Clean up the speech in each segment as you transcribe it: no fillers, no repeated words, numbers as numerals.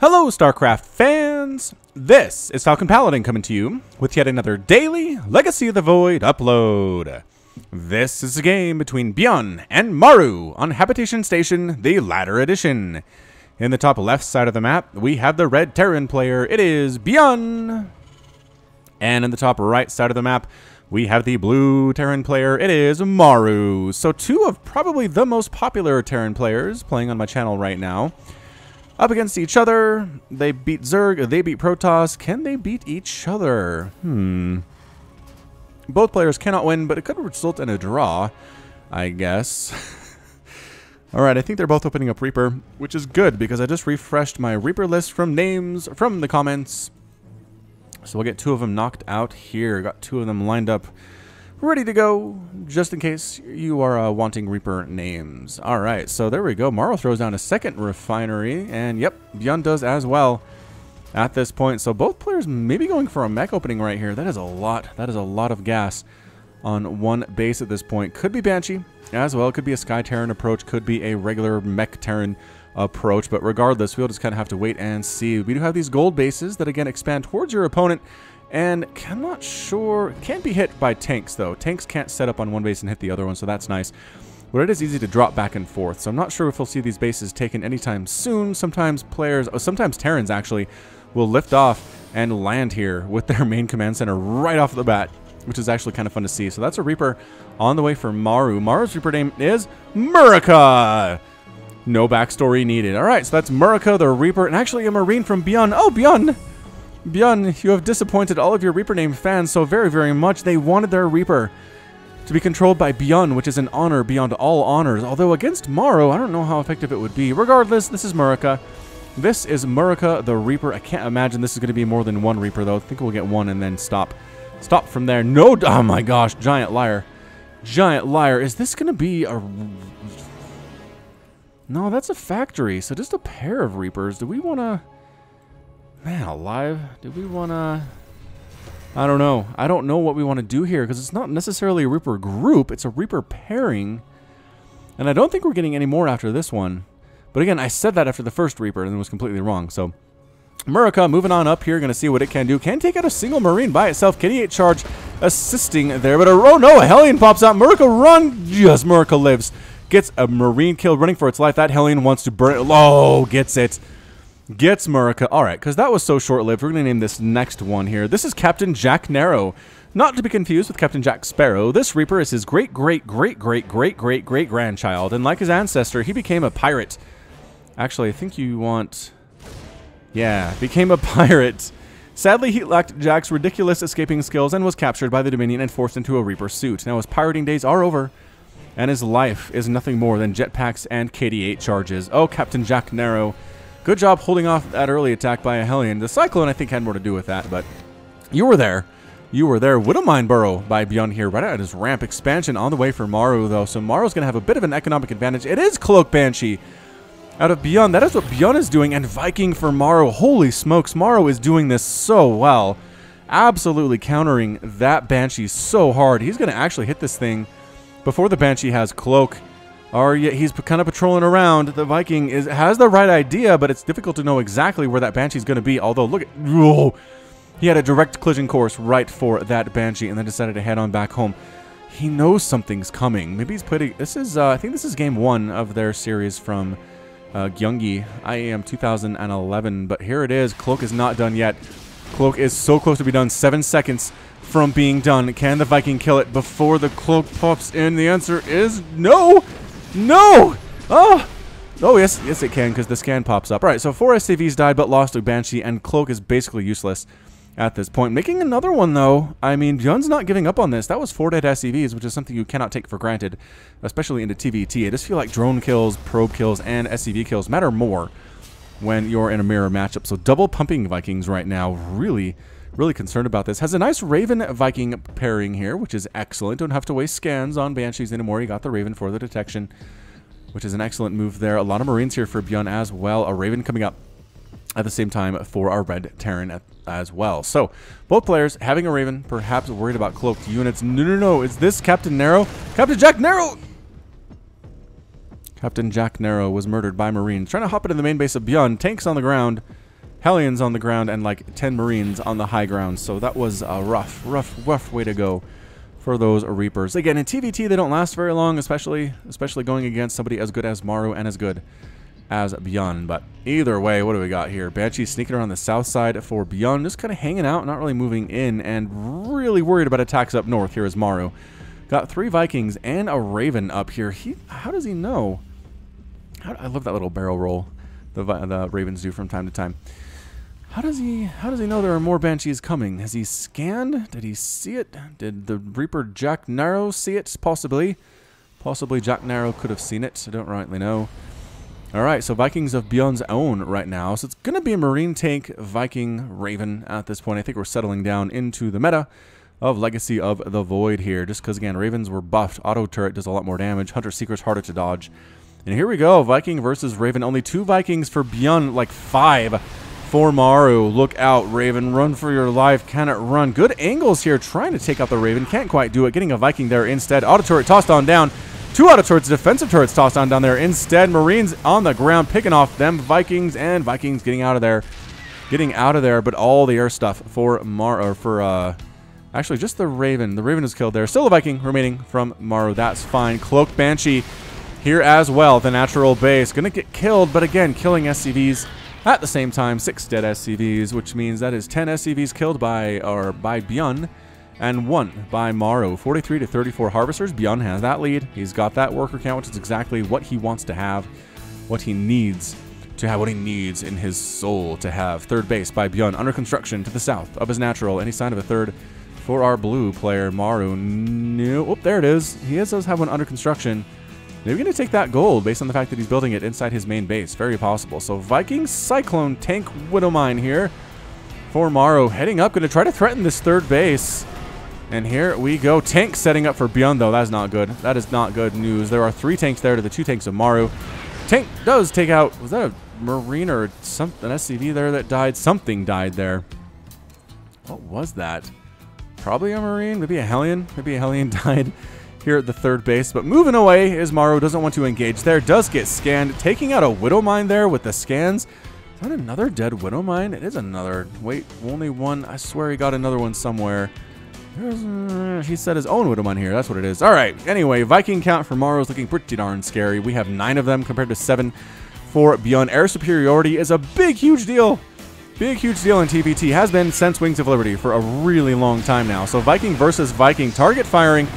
Hello, StarCraft fans! This is Falcon Paladin coming to you with yet another daily Legacy of the Void upload. This is a game between ByuN and Maru on Habitation Station, the Ladder Edition. In the top left side of the map, we have the red Terran player. It is ByuN. And in the top right side of the map, we have the blue Terran player. It is Maru. So two of probably the most popular Terran players playing on my channel right now. Up against each other. They beat Zerg. They beat Protoss. Can they beat each other? Both players cannot win, but it could result in a draw, I guess. Alright, I think they're both opening up Reaper, which is good because I just refreshed my Reaper list from names from the comments. So we'll get two of them knocked out here. Got two of them lined up, ready to go, just in case you are wanting Reaper names. Alright, so there we go. Maru throws down a second refinery, and yep, ByuN does as well at this point. So both players maybe going for a mech opening right here. That is a lot. That is a lot of gas on one base at this point. Could be Banshee as well. Could be a Sky Terran approach. Could be a regular mech Terran approach. But regardless, we'll just kind of have to wait and see. We do have these gold bases that, again, expand towards your opponent. And I'm not sure. Can't be hit by tanks, though. Tanks can't set up on one base and hit the other one, so that's nice. But it is easy to drop back and forth. So I'm not sure if we'll see these bases taken anytime soon. Sometimes players, sometimes Terrans actually, will lift off and land here with their main command center right off the bat, which is actually kind of fun to see. So that's a Reaper on the way for Maru. Maru's Reaper name is Murica. No backstory needed. All right, so that's Murica, the Reaper, and actually a Marine from ByuN. Oh, ByuN! ByuN, you have disappointed all of your Reaper name fans so very, very much. They wanted their Reaper to be controlled by ByuN, which is an honor beyond all honors. Although against Maru, I don't know how effective it would be. Regardless, this is Murica. This is Murica, the Reaper. I can't imagine this is going to be more than one Reaper, though. I think we'll get one and then stop. Stop from there. No, oh my gosh, Giant Liar. Giant Liar. Is this going to be a... No, that's a factory, so just a pair of Reapers. Do we want to... Man alive. Do we want to... I don't know. I don't know what we want to do here, because it's not necessarily a Reaper group. It's a Reaper pairing. And I don't think we're getting any more after this one. But again, I said that after the first Reaper and it was completely wrong. So, Murica moving on up here. Going to see what it can do. Can take out a single Marine by itself. K-8 charge assisting there. But oh no, a Hellion pops out. Murica run. Yes, Murica lives. Gets a Marine kill running for its life. That Hellion wants to burn it. Oh, gets it. Gets Murica. Alright, because that was so short-lived. We're going to name this next one here. This is Captain Jack Narrow. Not to be confused with Captain Jack Sparrow. This Reaper is his great-great-great-great-great-great-grandchild. And like his ancestor, he became a pirate. Actually, I think you want... Yeah, became a pirate. Sadly, he lacked Jack's ridiculous escaping skills and was captured by the Dominion and forced into a Reaper suit. Now his pirating days are over, and his life is nothing more than jetpacks and KD-8 charges. Oh, Captain Jack Narrow. Good job holding off that early attack by a Hellion. The Cyclone, I think, had more to do with that, but you were there. You were there. Widowmine Burrow by ByuN here, right at his ramp expansion on the way for Maru, though. So Maru's going to have a bit of an economic advantage. It is Cloak Banshee out of ByuN. That is what ByuN is doing, and Viking for Maru. Holy smokes, Maru is doing this so well. Absolutely countering that Banshee so hard. He's going to actually hit this thing before the Banshee has Cloak. Or yet he's kind of patrolling around. The Viking has the right idea, but it's difficult to know exactly where that Banshee's going to be. Although, look at... Whoa, he had a direct collision course right for that Banshee and then decided to head on back home. He knows something's coming. Maybe he's played... This is, I think this is game 1 of their series from Gyeonggi, IAM 2011. But here it is. Cloak is not done yet. Cloak is so close to be done. 7 seconds from being done. Can the Viking kill it before the Cloak pops in? The answer is no! No! Oh! Oh, yes, yes it can, because the scan pops up. All right, so 4 SCVs died, but lost to Banshee, and Cloak is basically useless at this point. Making another one, though. I mean, ByuN's not giving up on this. That was 4 dead SCVs, which is something you cannot take for granted, especially into TVT. I just feel like drone kills, probe kills, and SCV kills matter more when you're in a mirror matchup. So double pumping Vikings right now. Really, really concerned about this. Has a nice Raven Viking pairing here, which is excellent. Don't have to waste scans on Banshees anymore. You got the Raven for the detection, which is an excellent move there. A lot of Marines here for ByuN as well. A Raven coming up at the same time for our red Terran as well. So both players having a Raven, perhaps worried about cloaked units. No, no, no. Is this Captain Narrow? Captain Jack Narrow! Captain Jack Narrow was murdered by Marines. Trying to hop into the main base of ByuN. Tanks on the ground. Hellions on the ground and like 10 Marines on the high ground. So that was a rough way to go for those Reapers. Again, in TVT, they don't last very long, especially going against somebody as good as Maru and as good as ByuN. But either way, what do we got here? Banshee sneaking around the south side for ByuN, just kind of hanging out, not really moving in, and really worried about attacks up north. Here is Maru. Got 3 Vikings and a Raven up here. How does he know? I love that little barrel roll the Ravens do from time to time. How does he know there are more Banshees coming? Has he scanned? Did he see it? Did the Reaper Jack Narrow see it? Possibly. Possibly Jack Narrow could have seen it. I don't rightly know. Alright, so Vikings of ByuN's own right now. So it's going to be a Marine Tank Viking Raven at this point. I think we're settling down into the meta of Legacy of the Void here. Just because, again, Ravens were buffed. Auto turret does a lot more damage. Hunter Seeker's harder to dodge. And here we go. Viking versus Raven. Only 2 Vikings for ByuN, like 5 for Maru. Look out, Raven. Run for your life. Can it run? Good angles here trying to take out the Raven. Can't quite do it. Getting a Viking there instead. Auto turret tossed on down. 2 auto turrets, defensive turrets tossed on down there instead. Marines on the ground picking off them Vikings, and Vikings getting out of there. Getting out of there, but all the air stuff for actually just the Raven. The Raven is killed there. Still a Viking remaining from Maru. That's fine. Cloaked Banshee here as well. The natural base. Gonna get killed, but again, killing SCVs at the same time. 6 dead SCVs, which means that is 10 SCVs killed by ByuN and 1 by Maru. 43 to 34 Harvesters. ByuN has that lead. He's got that worker count, which is exactly what he wants to have. What he needs to have. What he needs in his soul to have. Third base by ByuN under construction to the south of his natural. Any sign of a third for our blue player, Maru? No. Oh, there it is. He does have one under construction. Maybe going to take that gold based on the fact that he's building it inside his main base. Very possible. So Viking Cyclone Tank Widowmine here for Maru. Heading up, going to try to threaten this third base. And here we go. Tank setting up for ByuN, though. That is not good. That is not good news. There are 3 tanks there to the 2 tanks of Maru. Tank does take out... Was that a Marine or something? An SCV there that died? Something died there. What was that? Probably a Marine? Maybe a Hellion? Maybe a Hellion died here at the third base. But moving away is Maru. Doesn't want to engage there. Does get scanned. Taking out a Widowmine there with the scans. Is that another dead Widowmine? It is another. Wait, only one. I swear he got another one somewhere. He set his own Widowmine here. That's what it is. All right. Anyway, Viking count for Maru is looking pretty darn scary. We have 9 of them compared to 7 for ByuN. Air superiority is a big, huge deal. Big, huge deal in TVT. Has been since Wings of Liberty for a really long time now. So Viking versus Viking. Target firing.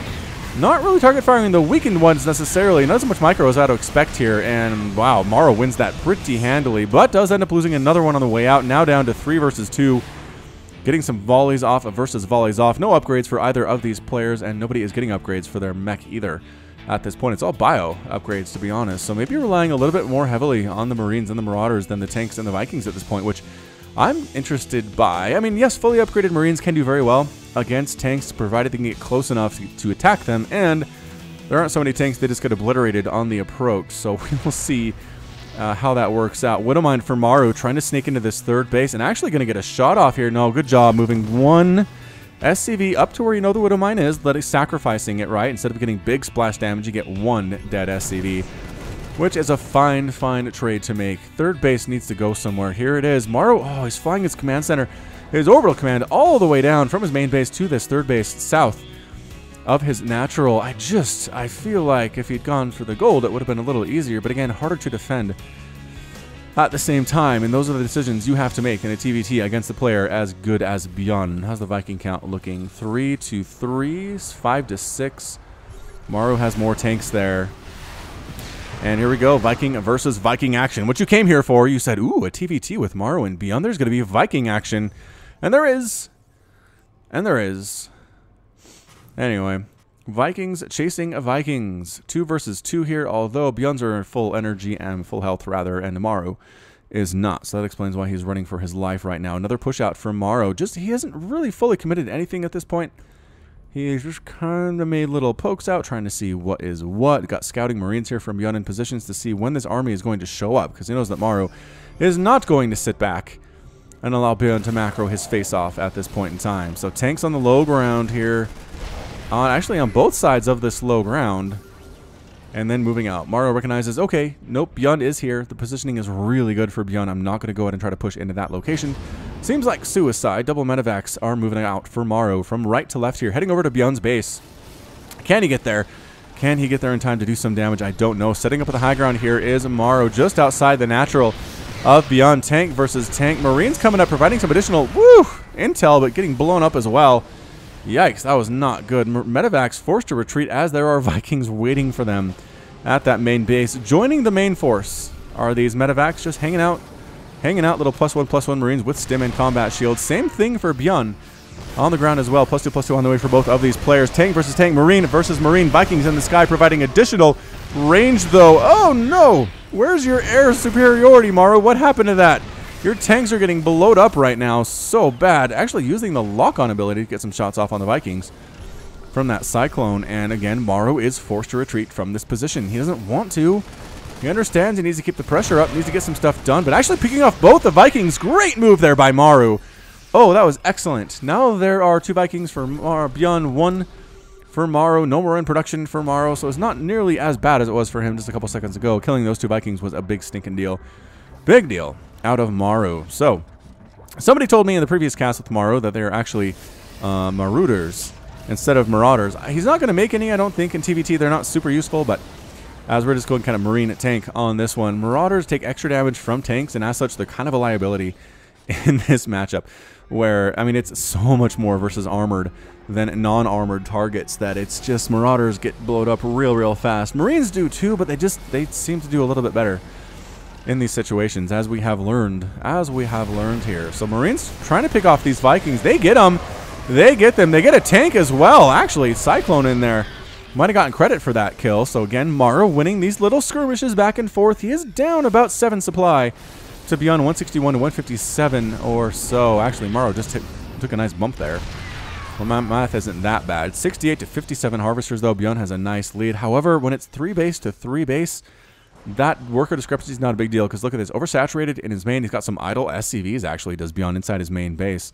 Not really target firing the weakened ones necessarily. Not as much micro as I'd expect here. And wow, Maru wins that pretty handily. But does end up losing another one on the way out. Now down to 3 versus 2. Getting some volleys off versus volleys off. No upgrades for either of these players, and nobody is getting upgrades for their mech either at this point. It's all bio upgrades, to be honest. So maybe you're relying a little bit more heavily on the Marines and the Marauders than the tanks and the Vikings at this point, which I'm interested by. I mean, yes, fully upgraded Marines can do very well against tanks, provided they can get close enough to attack them, and there aren't so many tanks that just get obliterated on the approach. So we will see how that works out. Widowmine for Maru trying to sneak into this third base and actually going to get a shot off here. No, good job moving 1 SCV up to where you know the Widowmine is, sacrificing it, right? Instead of getting big splash damage, you get 1 dead SCV, which is a fine trade to make. Third base needs to go somewhere. Here it is. Maru, oh, he's flying his command center, his orbital command all the way down from his main base to this third base south of his natural. I feel like if he'd gone for the gold, it would have been a little easier, but again, harder to defend at the same time, and those are the decisions you have to make in a TVT against the player as good as ByuN. How's the Viking count looking? 3 to 3, 5 to 6. Maru has more tanks there. And here we go, Viking versus Viking action. What you came here for, you said, ooh, a TVT with Maru and ByuN. There's going to be Viking action. And there is. And there is. Anyway, Vikings chasing Vikings. 2 versus 2 here, although ByuN's are full energy and full health, rather, and Maru is not. So that explains why he's running for his life right now. Another push out from Maru. He hasn't really fully committed to anything at this point. He's just kind of made little pokes out, trying to see what is what. Got scouting Marines here from ByuN in positions to see when this army is going to show up, because he knows that Maru is not going to sit back and allow ByuN to macro his face off at this point in time. So tanks on the low ground here. Actually, on both sides of this low ground. and then moving out. Maru recognizes, okay, nope, ByuN is here. The positioning is really good for ByuN. I'm not going to go ahead and try to push into that location. Seems like suicide. Double medevacs are moving out for Maru from right to left here, heading over to ByuN's base. Can he get there? Can he get there in time to do some damage? I don't know. Setting up at the high ground here is Maru, just outside the natural of ByuN. Tank versus tank. Marines coming up, providing some additional intel, but getting blown up as well. Yikes, that was not good. Medevacs forced to retreat as there are Vikings waiting for them at that main base. Joining the main force are these medevacs just hanging out. Little +1/+1 Marines with stim and combat shields. Same thing for ByuN on the ground as well. +2/+2 on the way for both of these players. Tank versus tank. Marine versus Marine. Vikings in the sky providing additional range though. Oh no! Where's your air superiority, Maru? What happened to that? Your tanks are getting blowed up right now so bad. Actually using the lock-on ability to get some shots off on the Vikings from that Cyclone. And again, Maru is forced to retreat from this position. He doesn't want to. He understands he needs to keep the pressure up, needs to get some stuff done. But actually picking off both the Vikings. Great move there by Maru. Oh, that was excellent. Now there are 2 Vikings for ByuN, 1 for Maru. No more in production for Maru, so it's not nearly as bad as it was for him just a couple seconds ago. Killing those 2 Vikings was a big stinking deal. Big deal out of Maru. So, somebody told me in the previous cast with Maru that they're actually Marauders instead of Marauders. He's not going to make any, I don't think, in TVT. They're not super useful, but as we're just going kind of Marine tank on this one, Marauders take extra damage from tanks, and as such, they're kind of a liability in this matchup. Where, I mean, it's so much more versus armored than non-armored targets that it's just Marauders get blowed up real fast. Marines do too, but they seem to do a little bit better in these situations, as we have learned here. So Marines trying to pick off these Vikings. They get them. They get them. They get a tank as well. Actually, Cyclone in there. Might have gotten credit for that kill. So again, Maru winning these little skirmishes back and forth. He is down about 7 supply to ByuN, 161 to 157 or so. Actually, Maru just took a nice bump there. Well, my math isn't that bad. 68 to 57 harvesters, though. ByuN has a nice lead. However, when it's 3 base to 3 base, that worker discrepancy is not a big deal, because look at this. Oversaturated in his main. He's got some idle SCVs, actually, does ByuN inside his main base.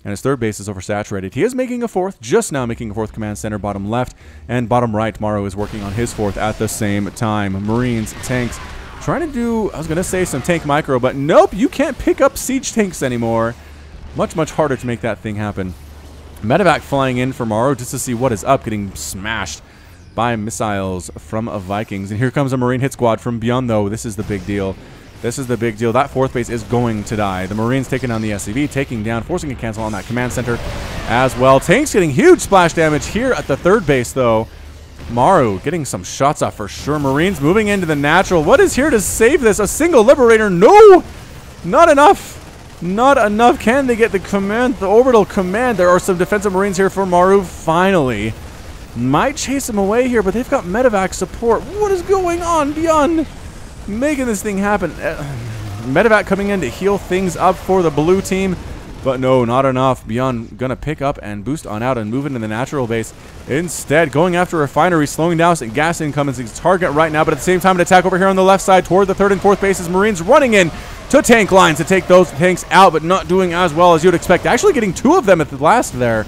And his 3rd base is oversaturated. He is making a 4th, just now making a 4th command center, bottom left. And bottom right, Maru is working on his 4th at the same time. Marines, tanks, trying to do, I was going to say some tank micro, but nope, you can't pick up siege tanks anymore. Much harder to make that thing happen. Medevac flying in for Maru just to see what is up, getting smashed by missiles from Vikings. And here comes a Marine hit squad from ByuN, though. This is the big deal. This is the big deal. That 4th base is going to die. The Marines taking down the SCV, taking down, forcing a cancel on that command center as well. Tanks getting huge splash damage here at the 3rd base, though. Maru getting some shots off for sure. Marines moving into the natural. What is here to save this? A single Liberator? No! Not enough. Not enough. Can they get the command, the orbital command? There are some defensive Marines here for Maru, finally. Might chase him away here, but they've got medevac support. What is going on? ByuN making this thing happen. Medevac coming in to heal things up for the blue team. But no, not enough. ByuN gonna pick up and boost on out and move into the natural base. Instead, going after refinery, slowing down some gas income is his target right now. But at the same time, an attack over here on the left side toward the 3rd and 4th bases. Marines running in to tank lines to take those tanks out, but not doing as well as you'd expect. Actually getting 2 of them at the last there.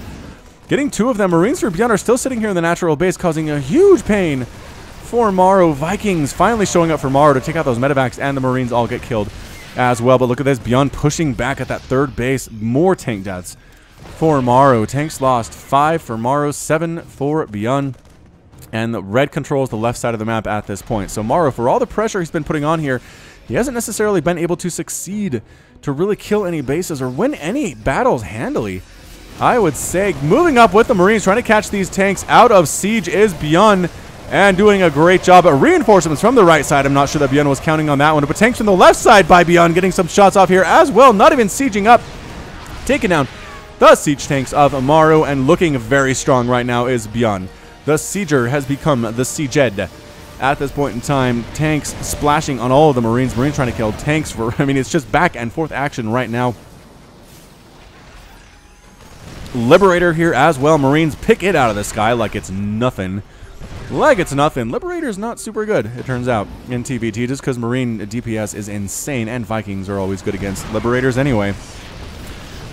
Getting 2 of them. Marines for ByuN are still sitting here in the natural base, causing a huge pain for Maru. Vikings finally showing up for Maru to take out those medevacs, and the Marines all get killed as well. But look at this. ByuN pushing back at that 3rd base. More tank deaths for Maru. Tanks lost 5 for Maru, 7 for ByuN. And the red controls the left side of the map at this point. So Maru, for all the pressure he's been putting on here, he hasn't necessarily been able to succeed to really kill any bases or win any battles handily, I would say. Moving up with the Marines, trying to catch these tanks out of siege is ByuN, and doing a great job. Reinforcements from the right side. I'm not sure that ByuN was counting on that one, but tanks from the left side by ByuN, getting some shots off here as well. Not even sieging up. Taking down the siege tanks of Maru, and looking very strong right now is ByuN. The Sieger has become the Sieged at this point in time. Tanks splashing on all of the Marines. Marines trying to kill tanks for, I mean, it's just back and forth action right now. Liberator here as well. Marines pick it out of the sky like it's nothing. Like it's nothing. Liberator's not super good, it turns out, in TVT, just because Marine DPS is insane, and Vikings are always good against Liberators anyway.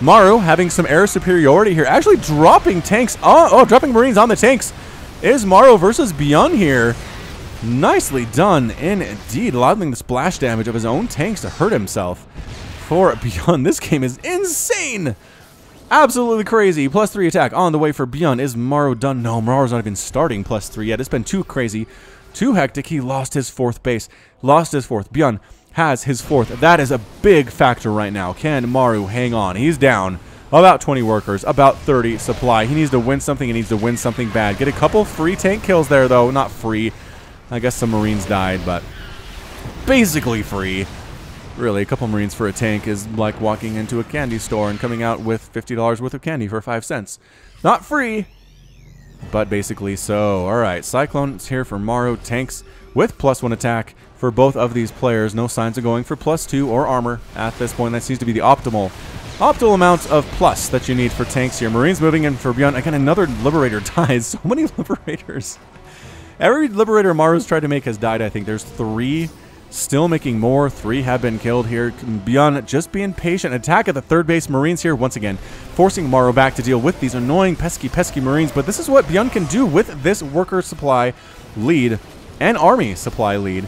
Maru having some air superiority here, actually dropping tanks. Dropping Marines on the tanks is Maru versus ByuN here. Nicely done indeed, allowing the splash damage of his own tanks to hurt himself. For ByuN, this game is insane! Absolutely crazy. +3 attack on the way for ByuN. Is Maru done? No, Maru's not even starting +3 yet. It's been too crazy, too hectic. He lost his 4th base. Lost his 4th. ByuN has his 4th. That is a big factor right now. Can Maru hang on? He's down about 20 workers, about 30 supply. He needs to win something. He needs to win something bad. Get a couple free tank kills there, though. Not free. I guess some Marines died, but basically free. Really, a couple Marines for a tank is like walking into a candy store and coming out with $50 worth of candy for 5 cents. Not free, but basically so. Alright, Cyclone's here for Maru. Tanks with +1 attack for both of these players. No signs of going for +2 or armor at this point. That seems to be the optimal amount of plus that you need for tanks here. Marines moving in for ByuN. Again, another Liberator dies. So many Liberators. Every Liberator Maru's tried to make has died, I think. There's 3 still making more. 3 have been killed here. ByuN just being patient. Attack at the 3rd base. Marines here once again, forcing Maru back to deal with these annoying, pesky Marines. But this is what ByuN can do with this worker supply lead and army supply lead,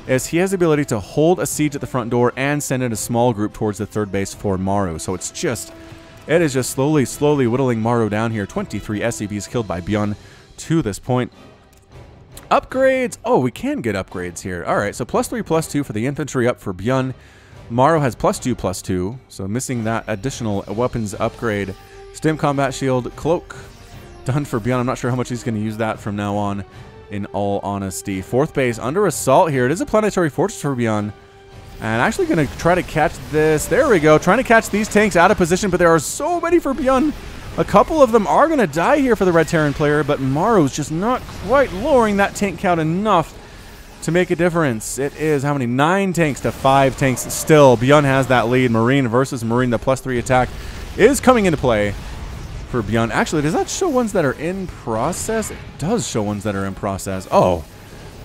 as he has the ability to hold a siege at the front door and send in a small group towards the 3rd base for Maru. So it is just slowly whittling Maru down here. 23 SCVs killed by ByuN to this point. Upgrades. Oh, we can get upgrades here. All right, so +3/+2 for the infantry up for ByuN. Maru has +2/+2, so missing that additional weapons upgrade. Stim combat shield, cloak, done for ByuN. I'm not sure how much he's going to use that from now on, in all honesty. 4th base under assault here. It is a planetary fortress for ByuN. And actually going to try to catch this. There we go. Trying to catch these tanks out of position, but there are so many for ByuN. A couple of them are going to die here for the Red Terran player, but Maru's just not quite lowering that tank count enough to make a difference. It is, how many? 9 tanks to 5 tanks still. ByuN has that lead. Marine versus Marine. The +3 attack is coming into play for ByuN. Actually, does that show ones that are in process? It does show ones that are in process. Oh,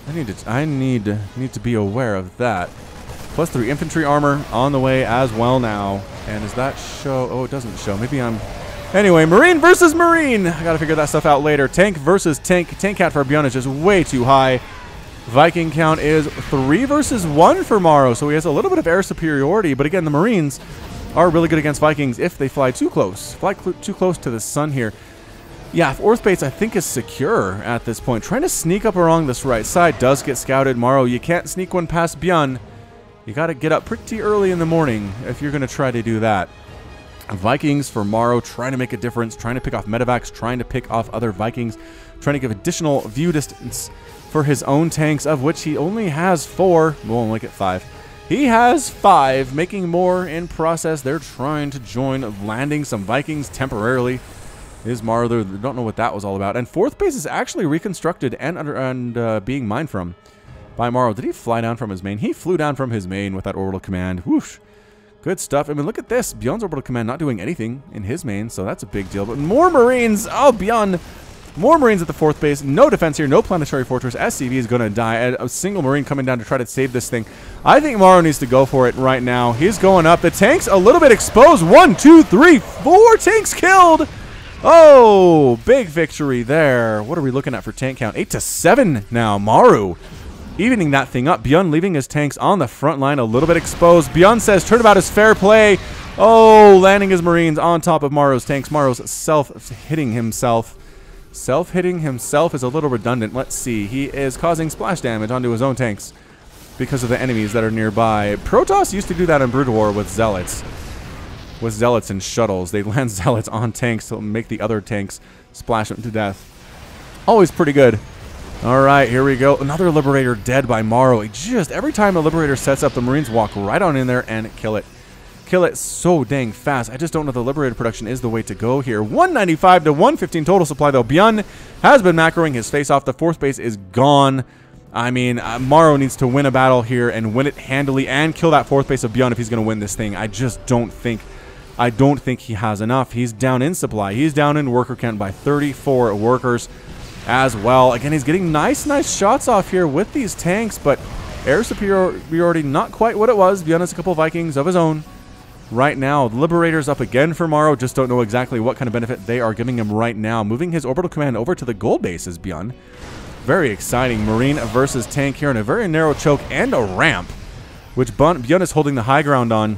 I need to be aware of that. +3 infantry armor on the way as well now. And does that show? Oh, it doesn't show. Maybe I'm... Anyway, Marine versus Marine. I gotta figure that stuff out later. Tank versus tank. Tank count for ByuN is just way too high. Viking count is 3 versus 1 for Maru, so he has a little bit of air superiority. But again, the Marines are really good against Vikings if they fly too close. Fly too close to the sun here. Yeah, 4th base I think is secure at this point. Trying to sneak up along this right side does get scouted. Maru, you can't sneak one past ByuN. You gotta get up pretty early in the morning if you're gonna try to do that. Vikings for Maru, trying to make a difference, trying to pick off medevacs, trying to pick off other Vikings, trying to give additional view distance for his own tanks, of which he only has 4. We'll only get 5. He has 5, making more in process. They're trying to join, landing some Vikings temporarily. Is Maru, they don't know what that was all about. And 4th base is actually reconstructed and being mined from by Maru. Did he fly down from his main? He flew down from his main with that orbital command. Whoosh. Good stuff. I mean, look at this. ByuN's orbital command not doing anything in his main, so that's a big deal. But more Marines. Oh, ByuN. More Marines at the 4th base. No defense here. No planetary fortress. SCV is going to die. A single Marine coming down to try to save this thing. I think Maru needs to go for it right now. He's going up. The tank's a little bit exposed. 1, 2, 3, 4 tanks killed. Oh, big victory there. What are we looking at for tank count? 8 to 7 now. Maru evening that thing up. ByuN leaving his tanks on the front line a little bit exposed. ByuN says turnabout is fair play. Oh, landing his Marines on top of Maru's tanks. Maru's self-hitting himself. Self-hitting himself is a little redundant. Let's see. He is causing splash damage onto his own tanks because of the enemies that are nearby. Protoss used to do that in Brood War with Zealots. With Zealots and shuttles. They land Zealots on tanks to make the other tanks splash them to death. Always pretty good. Alright, here we go. Another Liberator dead by Maru. Just every time a Liberator sets up, the Marines walk right on in there and kill it. Kill it so dang fast. I just don't know if the Liberator production is the way to go here. 195 to 115 total supply, though. ByuN has been macroing his face off. The 4th base is gone. I mean, Maru needs to win a battle here and win it handily and kill that 4th base of ByuN if he's going to win this thing. I just don't think... I don't think he has enough. He's down in supply. He's down in worker count by 34 workers as well. Again, he's getting nice shots off here with these tanks, but air superiority not quite what it was. ByuN has a couple Vikings of his own right now. The Liberator's up again for Maru. Just don't know exactly what kind of benefit they are giving him right now. Moving his orbital command over to the gold base is ByuN. Very exciting. Marine versus tank here in a very narrow choke and a ramp, which ByuN is holding the high ground on.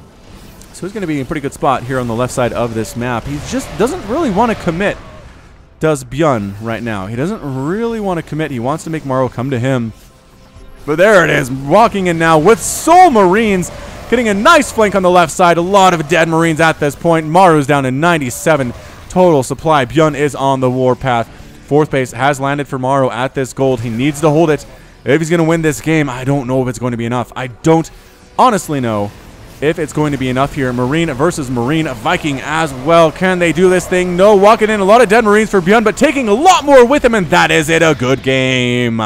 So he's going to be in a pretty good spot here on the left side of this map. He just doesn't really want to commit, does ByuN right now. He doesn't really want to commit. He wants to make Maru come to him. But there it is, walking in now with Soul Marines, getting a nice flank on the left side. A lot of dead Marines at this point. Maru's down to 97 total supply. ByuN is on the warpath. Fourth base has landed for Maru at this gold. He needs to hold it if he's going to win this game. I don't know if it's going to be enough. I don't honestly know if it's going to be enough here. Marine versus Marine. Viking as well. Can they do this thing? No. Walking in a lot of dead Marines for ByuN, but taking a lot more with him, and that is it. A good game.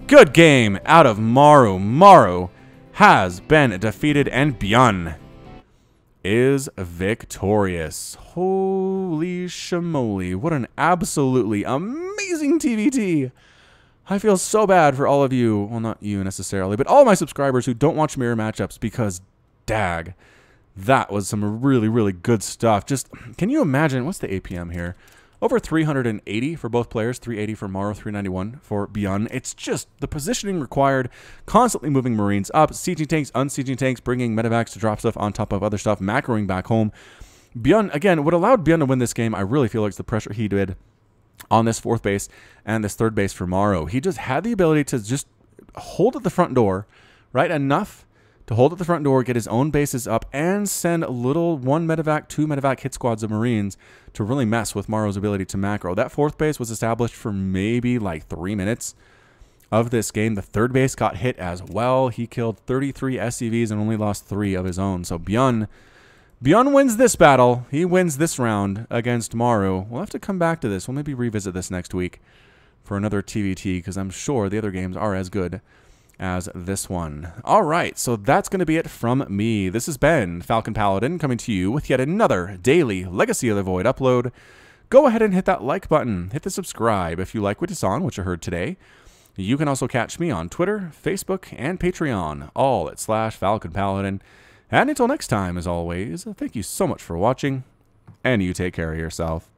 Good game out of Maru. Maru has been defeated, and ByuN is victorious. Holy shamoly. What an absolutely amazing TVT. I feel so bad for all of you. Well, not you necessarily, but all my subscribers who don't watch mirror matchups because, dag, that was some really, really good stuff. Just, can you imagine, what's the APM here? Over 380 for both players, 380 for Maru, 391 for ByuN. It's just the positioning required, constantly moving Marines up, sieging tanks, unsieging tanks, bringing medevacs to drop stuff on top of other stuff, macroing back home. ByuN, again, what allowed ByuN to win this game, I really feel like, is the pressure he did on this fourth base and this third base for Maru. He just had the ability to just hold at the front door, right, enough to hold at the front door, get his own bases up, and send a little 1 medevac, 2 medevac hit squads of Marines to really mess with Maru's ability to macro. That fourth base was established for maybe like 3 minutes of this game. The third base got hit as well. He killed 33 SCVs and only lost 3 of his own. So ByuN wins this battle. He wins this round against Maru. We'll have to come back to this. We'll maybe revisit this next week for another TVT, because I'm sure the other games are as good as this one. All right, so that's going to be it from me. This has been Falcon Paladin coming to you with yet another daily Legacy of the Void upload. Go ahead and hit that like button. Hit the subscribe if you like what you saw and what you heard today. You can also catch me on Twitter, Facebook, and Patreon, all at /Falcon Paladin. And until next time, as always, thank you so much for watching, and you take care of yourself.